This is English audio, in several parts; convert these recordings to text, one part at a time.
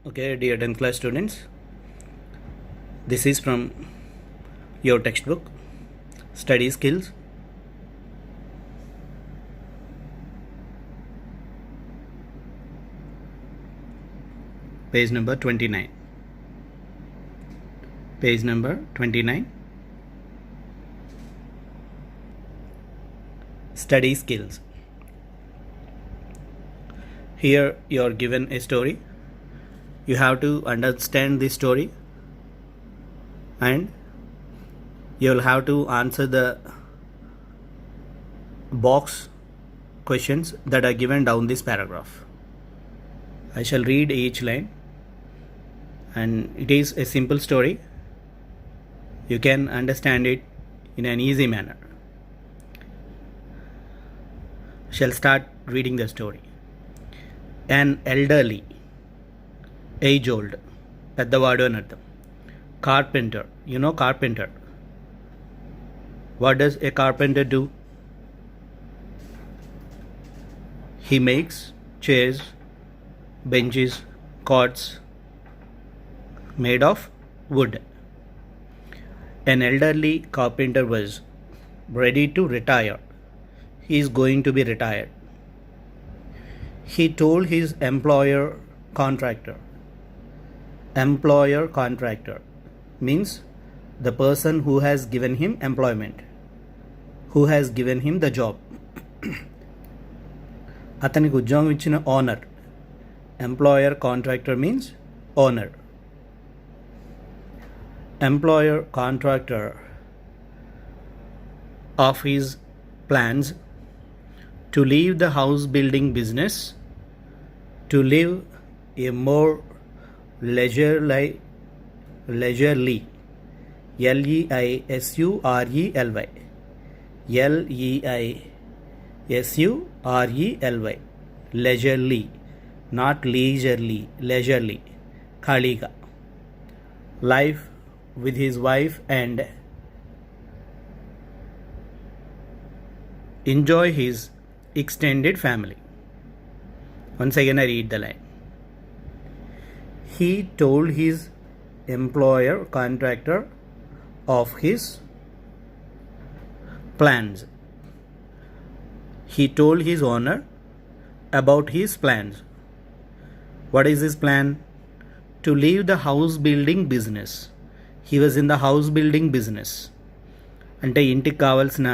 Okay, dear 10th class students, this is from your textbook, Study Skills. Page number 29. Page number 29. Study Skills. Here you are given a story. You have to understand this story and you will have to answer the box questions that are given down this paragraph. I shall read each line, and it is a simple story. You can understand it in an easy manner. Shall start reading the story. An elderly, age old, పెద్దవాడు అని అర్థం. Carpenter, you know carpenter. What does a carpenter do? He makes chairs, benches, cots made of wood. An elderly carpenter was ready to retire. He is going to be retired. He told his employer contractor means the person who has given him employment, who has given him the job. అతనికి ఉద్యోగం ఇచ్చిన owner. Employer contractor means owner. Employer contractor of his plans to leave the house building business to live a more leisurely Leisurely leisurely, not leisurely, leisurely, ఖాళీగా life with his wife and enjoy his extended family. Once again I read the line. He told his employer contractor of his plans. He told his owner about his plans. What is his plan? To leave the house building business. He was in the house building business. అంటే ఇంటికి కావాల్సిన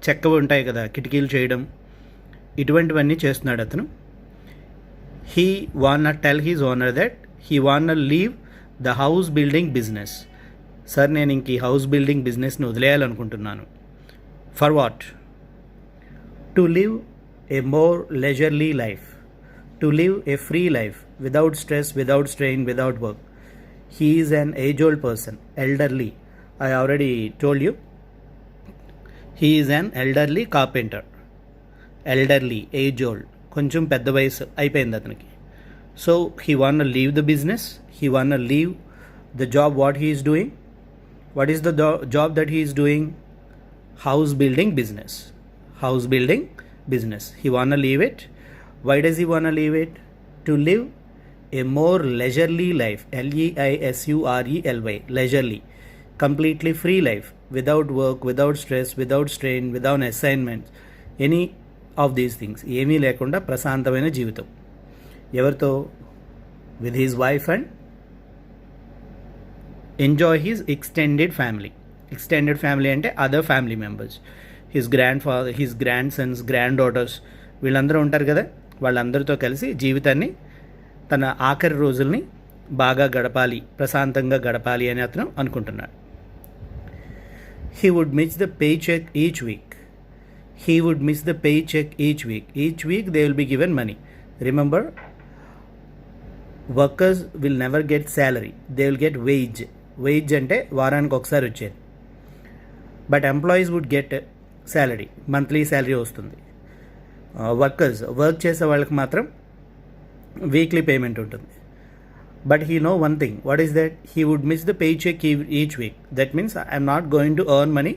చెక్కవి ఉంటాయి కదా, కిటికీలు చేయడం, ఇటువంటివన్నీ చేస్తున్నాడు అతను. He wanna tell his owner that he wanna leave the house building business. Sir నేను ఇంక ఈ హౌస్ బిల్డింగ్ బిజినెస్ని వదిలేయాలనుకుంటున్నాను. For what? To live a more leisurely life. To live a free life without stress, without strain, without work. He is an age-old person, elderly. I already told you. He is an elderly carpenter. Elderly, age-old. కొంచెం పెద్ద వయసు అయిపోయింది అతనికి. So he wanna leave the business. He wanna leave the job what he is doing. What is the job that he is doing? House building business. House building business. He wanna leave it. Why does he wanna leave it? To live a more leisurely life. Leisurely. Leisurely. Completely free life. Without work, without stress, without strain, without assignments. Any of these things. ఏమీ లేకుండా ప్రశాంతమైన జీవితం. ఎవరితో? With his wife and enjoy his extended family. Extended family అంటే other family members. His grandfather, his grandsons, granddaughters, వీళ్ళందరూ ఉంటారు కదా, వాళ్ళందరితో కలిసి జీవితాన్ని, తన ఆఖరి రోజుల్ని బాగా గడపాలి, ప్రశాంతంగా గడపాలి అని అతను అనుకుంటున్నాడు. He would miss the paycheck each week. He would miss the paycheck each week. Each week they will be given money. Remember, workers will never get salary. They will get wage. Wage అంటే వారానికి ఒకసారి వచ్చేది. But employees would get salary, monthly salary వస్తుంది. Workers, work చేసే వాళ్ళకి మాత్రం weekly payment ఉంటుంది. But he know one thing. What is that? He would miss the pay check each week. That means I'm not going to earn money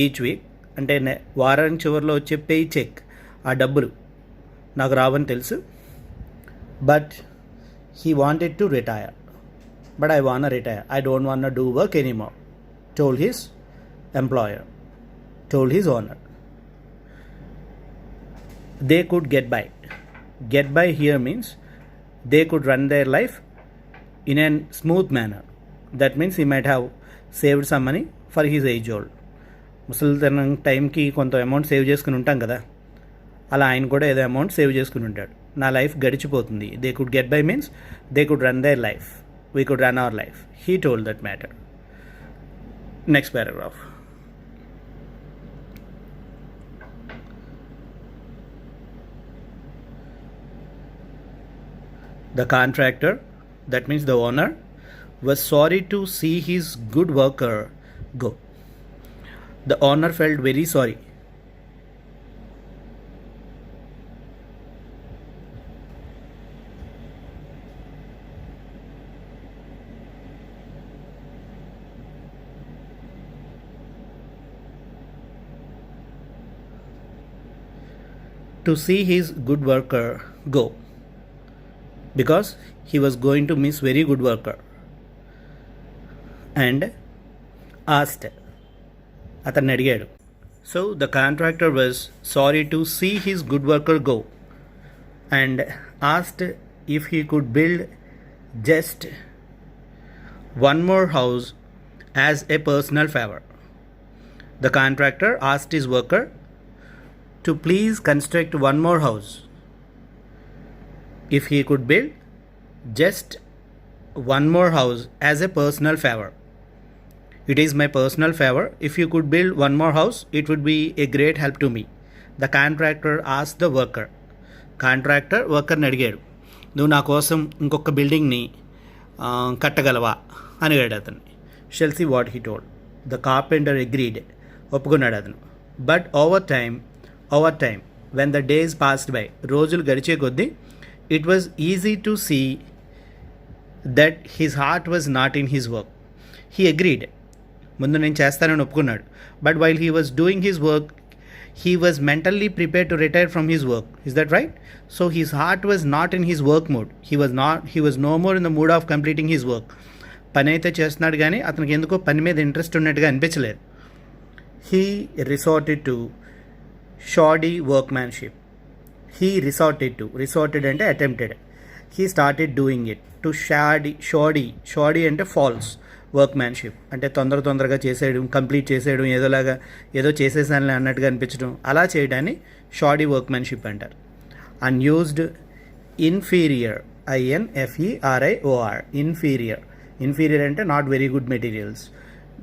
each week. అంటే వారానికి చివరిలో వచ్చే pay check, ఆ డబ్బులు నాకు రావని తెలుసు. But He wanted to retire. But I wanna retire. I don't wanna do work anymore, told his employer, told his owner. They could get by. Get by here means they could run their life in a smooth manner. That means he might have saved some money for his age old. ముసలితనం టైంకి కొంత amount save చేసుకుని ఉంటాం కదా, అలా ఆయన కూడా ఏదో అమౌంట్ సేవ్ చేసుకుని ఉంటాడు. నా లైఫ్ గడిచిపోతుంది. They could get by means they could run their life. We could run our life. He told that matter. Next paragraph. The contractor, that means the owner, was sorry to see his good worker go. The owner felt very sorry. To see his good worker go, because he was going to miss very good worker, and asked, అతన్ని అడిగాడు. So the contractor was sorry to see his good worker go and asked if he could build just one more house as a personal favor. The contractor asked his worker to please construct one more house if he could build just one more house as a personal favor. It is my personal favor. If you could build one more house, it would be a great help to me. The contractor asked the worker. Contractor workerని అడిగాడు, నువ్వు నా కోసం ఇంకొక బిల్డింగ్ని కట్టగలవా అని అడిగాడు అతన్ని. Shall see what he told. The carpenter agreed. ఒప్పుకున్నాడు అతను. But over time, when the days passed by, రోజులు గడిచే కొద్దీ, it was easy to see that his heart was not in his work. He agreed. ముందు నేను చేస్తానని ఒప్పుకున్నాడు. But while he was doing his work, he was mentally prepared to retire from his work. Is that right? So his heart was not in his work mode. He was no more in the mood of completing his work. పని అయితే చేస్తున్నాడు కానీ అతనికి ఎందుకో పని మీద interest ఉన్నట్టుగా అనిపించలేదు. He resorted to shoddy workmanship. Resorted అంటే attempted. He started doing it. To shoddy అంటే false workmanship. అంటే తొందరగా చేసేయడం, కంప్లీట్ చేసేయడం, ఏదో చేసేసానులే అన్నట్టుగా అనిపించడం, అలా చేయడాన్ని shoddy workmanship అంటారు. Unused inferior, INFERIOR, inferior అంటే నాట్ వెరీ గుడ్ మెటీరియల్స్.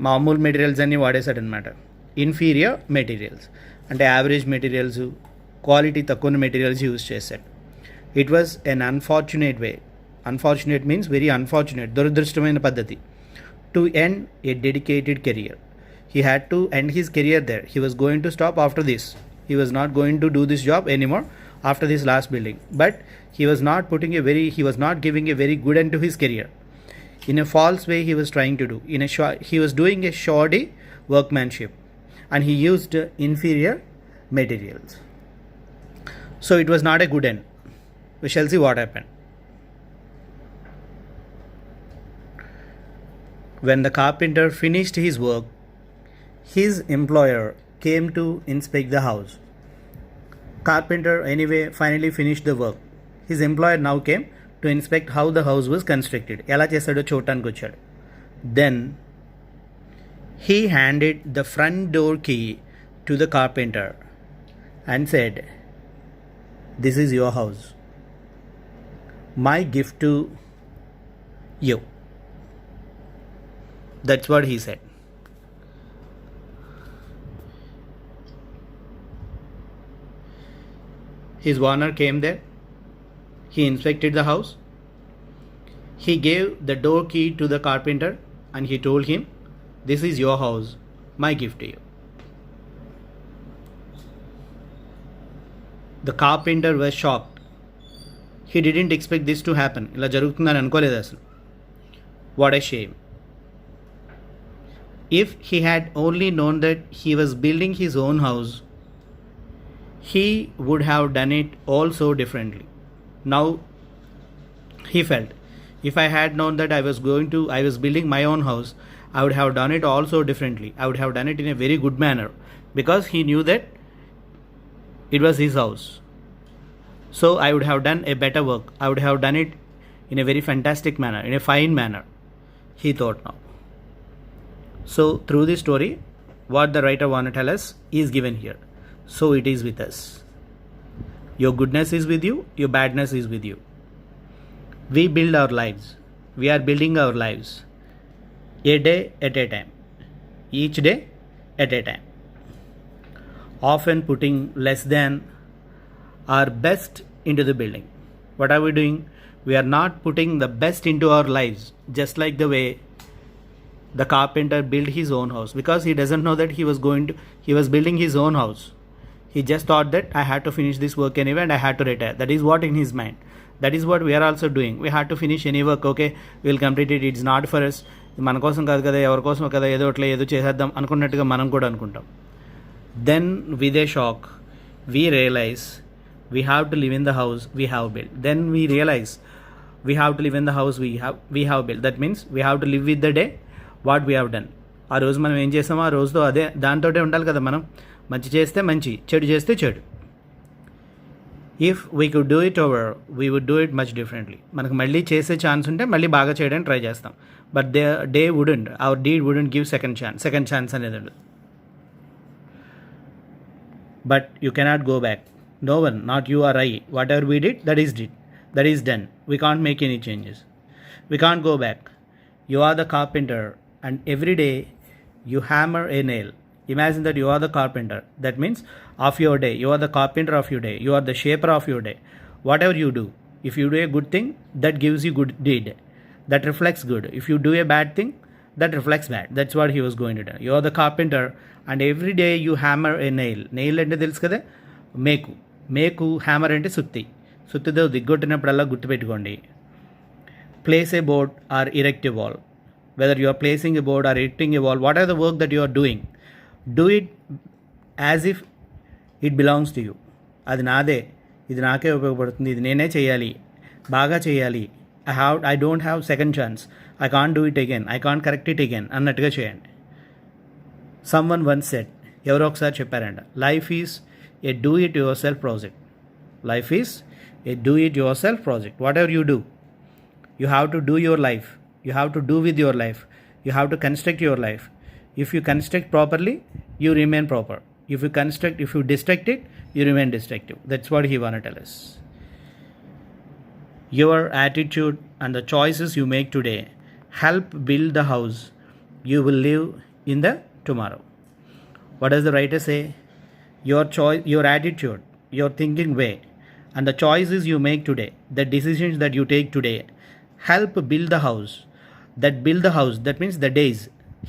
మామూలు మెటీరియల్స్ అన్నీ వాడేశాడు అనమాట. ఇన్ఫీరియర్ మెటీరియల్స్ అంటే యావరేజ్ మెటీరియల్స్, క్వాలిటీ తక్కువ మెటీరియల్స్ యూజ్ చేశాడు. It was an unfortunate way. Unfortunate means very unfortunate, దురదృష్టమైన పద్ధతి. To end a dedicated career. He had to end his career there. He was going to stop after this. He was not going to do this job anymore after this last building. But he was not giving a very good end to his career. In a false way he was trying to do. He was doing a shoddy workmanship and he used inferior materials. So it was not a good end. We shall see what happened. When the carpenter finished his work, his employer came to inspect the house. Carpenter anyway finally finished the work. His employer now came to inspect how the house was constructed. ఎలా చేశాడో చూడటానికి వచ్చాడు. Then he handed the front door key to the carpenter and said, "This is your house. My gift to you." That's what he said. His owner came there. He inspected the house. He gave the door key to the carpenter and he told him, "This is your house, my gift to you." The carpenter was shocked. He didn't expect this to happen. ఇలా జరుగుతుందని అనుకోలేదు అసలు. What a shame. If he had only known that he was building his own house, he would have done it all so differently. Now he felt If I had known that I was building my own house, I would have done it also differently. I would have done it in a very good manner, because he knew that it was his house. So I would have done a better work. I would have done it in a very fantastic manner, in a fine manner, he thought now. So through this story, what the writer want to tell us is given here. So it is with us. Your goodness is with you, your badness is with you. We build our lives. We are building our lives. A day at a time. Each day at a time. Often putting less than our best into the building. What are we doing? We are not putting the best into our lives, just like the way the carpenter built his own house, because he doesn't know that he was building his own house. He just thought that I had to finish this work anyway and I had to retire. That is what in his mind. That is what we are also doing. We had to finish any work, okay, we'll complete it, it's not for us, మన కోసం కాదు కదా, ఎవరి కోసం కదా, ఏదో అట్లా ఏదో చేసేద్దాం అనుకున్నట్టుగా మనం కూడా అనుకుంటాం. Then with a shock we realize we have to live in the house we have built. Then we realize we have to live in the house we have built. That means we have to live with the day what we have done. ఆ రోజు మనం ఏం చేసామో ఆ రోజుతో అదే దాంతోటే ఉండాలి కదా. మనం మంచి చేస్తే మంచి, చెడు చేస్తే చెడు. If we could do it over we would do it much differently. మనకు మళ్ళీ చేసే ఛాన్స్ ఉంటే మళ్ళీ బాగా చేయడానికి ట్రై చేస్తాం. But they wouldn't, our deed wouldn't give second chance అనేది ఉండదు. But you cannot go back. No one, not you or I. Whatever we did, that is done. We can't make any changes. We can't go back. You are the carpenter and every day you hammer a nail. Imagine that you are the carpenter. That means of your day. You are the carpenter of your day. You are the shaper of your day. Whatever you do, if you do a good thing, that gives you good deed. That reflects good. If you do a bad thing, that reflects bad. That's what he was going to do. You are the carpenter and every day you hammer a nail. Nail అంటే తెలుసు కదా, మేకు hammer అంటే సుత్తితో దిగ్గొట్టినప్పుడల్లా గుర్తుపెట్టుకోండి. Place a board or erect a wall. Whether you are placing a board or erecting a wall, whatever the work that you are doing, do it as if it belongs to you. అది నాదే, ఇది నాకే ఉపయోగపడుతుంది, ఇది నేనే చేయాలి, బాగా చేయాలి. I don't have second chance. I can't do it again. I can't correct it again అన్నట్టుగా చేయండి. Someone once said, ఎవరో ఒకసారి చెప్పారంట, life is a do it your self project. Life is a do it your self project. What ever you do, you have to do your life. You have to do with your life. You have to construct your life. If you construct properly, you remain proper. If you destruct it, you remain destructive. That's what he want to tell us. Your attitude and the choices you make today help build the house you will live in the tomorrow. What does the writer say? Your attitude, your thinking way, and the choices you make today, the decisions that you take today, help build the house. That means the days.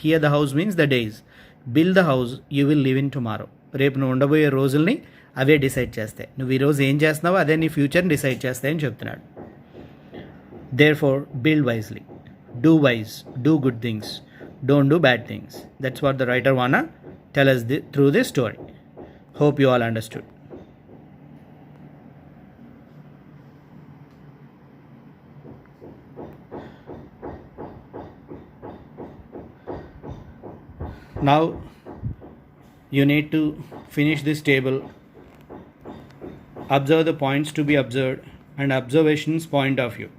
Here the house means the days. Build the house you will live in tomorrow. రేపు నువ్వు ఉండబోయే రోజుల్ని అవే decide చేస్తాయి. నువ్వు ఈరోజు ఏం చేస్తున్నావో అదే నీ ఫ్యూచర్ని decide చేస్తాయని చెప్తున్నాడు. Therefore build wisely, do wise, do good things, don't do bad things. That's what the writer wanna tell us through this story. Hope you all understood. Now you need to finish this table, observe the points to be observed and observations point of view.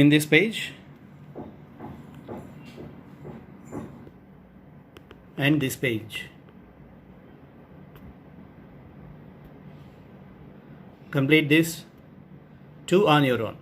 In this page and this page, complete this 2 on your own.